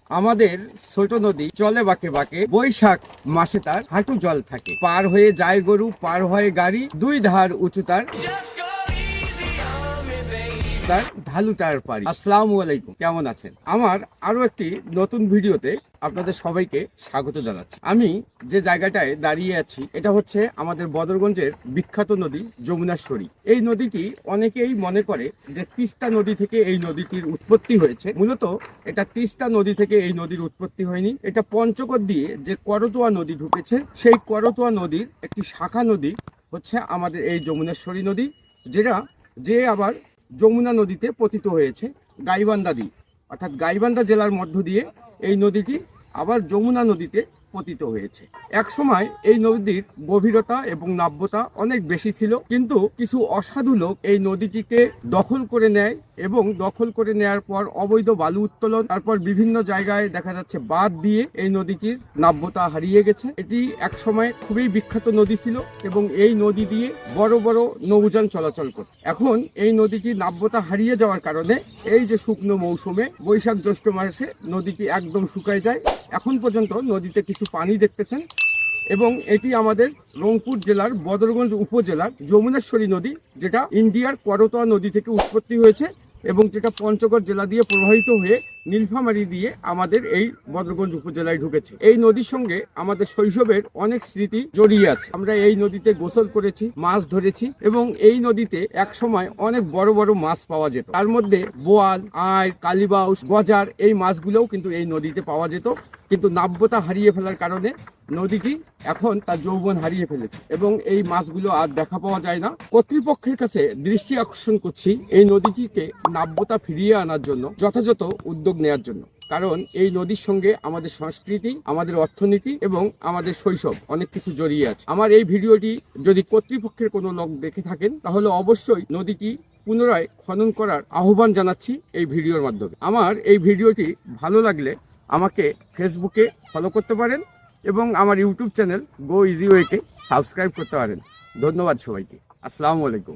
আমাদের ছোট নদী চলে বাঁকে বাঁকে, বৈশাখ মাসে তার হাঁটু জল থাকে। পার হয়ে যায় গরু, পার হয়ে গাড়ি, দুই ধার উঁচু তার ঢালু তার পারি। আসসালামু আলাইকুম, কেমন আছেন? আমার আরো একটি নতুন ভিডিওতে আপনাদের সবাইকে স্বাগত জানাচ্ছি। আমি যে জায়গাটায় দাঁড়িয়ে আছি এটা হচ্ছে আমাদের বদরগঞ্জের বিখ্যাত নদী যমুনাশ্বরী। এই নদীটি অনেকেই মনে করে যে তিস্তা নদী থেকে এই নদীটির উৎপত্তি হয়েছে। মূলত এটা তিস্তা নদী থেকে এই নদীর উৎপত্তি হয়নি। এটা পঞ্চগড় দিয়ে যে করতোয়া নদী ঢুকেছে, সেই করতোয়া নদীর একটি শাখা নদী হচ্ছে আমাদের এই যমুনাশ্বরী নদী, যে আবার যমুনা নদীতে পতিত হয়েছে গাইবান্ধা দিয়ে, অর্থাৎ গাইবান্ধা জেলার মধ্য দিয়ে এই নদীটি আবার যমুনা নদীতে পতিত হয়েছে। এক সময় এই নদীর গভীরতা এবং নাব্যতা অনেক বেশি ছিল, কিন্তু কিছু অসাধু লোক এই নদীটিকে দখল করে নেয় এবং দখল করে নেয়ার পর অবৈধ বালু উত্তোলন, তারপর বিভিন্ন জায়গায় দেখা যাচ্ছে বাঁধ দিয়ে এই নদীটির নাব্যতা হারিয়ে গেছে। এটি এক সময় খুবই বিখ্যাত নদী ছিল এবং এই নদী দিয়ে বড় বড় নৌযান চলাচল করত। এখন এই নদীটির নাব্যতা হারিয়ে যাওয়ার কারণে এই যে শুকনো মৌসুমে বৈশাখ জ্যৈষ্ঠ মাসে নদীটি একদম শুকায় যায়। এখন পর্যন্ত নদীতে কিছু পানি দেখতেছেন এবং এটি আমাদের রংপুর জেলার বদরগঞ্জ উপজেলার যমুনেশ্বরী নদী, যেটা ইন্ডিয়ার করতোয়া নদী থেকে উৎপত্তি হয়েছে এবং যেটা পঞ্চগড় জেলা দিয়ে প্রবাহিত হয়ে নীলফামারী দিয়ে আমাদের এই বদরগঞ্জ উপজেলায় ঢুকেছে। এই নদীর সঙ্গে আমাদের শৈশবের অনেক স্মৃতি জড়িয়ে আছে। আমরা এই নদীতে গোসল করেছি, মাছ ধরেছি এবং এই নদীতে এক সময় অনেক বড় বড় মাছ পাওয়া যেত। তার মধ্যে বোয়াল, আইড়, কালিবাউস, গজার এই মাছগুলোও কিন্তু এই নদীতে পাওয়া যেত। কিন্তু নাব্যতা হারিয়ে ফেলার কারণে নদীটি এখন তার যৌবন হারিয়ে ফেলেছে এবং এই মাছগুলো আর দেখা পাওয়া যায় না। কর্তৃপক্ষের কাছে দৃষ্টি আকর্ষণ করছি এই নদীটিকে নাব্যতা ফিরিয়ে আনার জন্য যথাযথ উদ্যোগ নেওয়ার জন্য, কারণ এই নদীর সঙ্গে আমাদের সংস্কৃতি, আমাদের অর্থনীতি এবং আমাদের শৈশব অনেক কিছু জড়িয়ে আছে। আমার এই ভিডিওটি যদি কর্তৃপক্ষের কোনো লোক দেখে থাকেন তাহলে অবশ্যই নদীটি পুনরায় খনন করার আহ্বান জানাচ্ছি এই ভিডিওর মাধ্যমে। আমার এই ভিডিওটি ভালো লাগলে আমাকে ফেসবুকে ফলো করতে পারেন এবং আমার ইউটিউব চ্যানেল গো ইজি ওয়েকে সাবস্ক্রাইব করতে পারেন। ধন্যবাদ সবাইকে। আসসালামু আলাইকুম।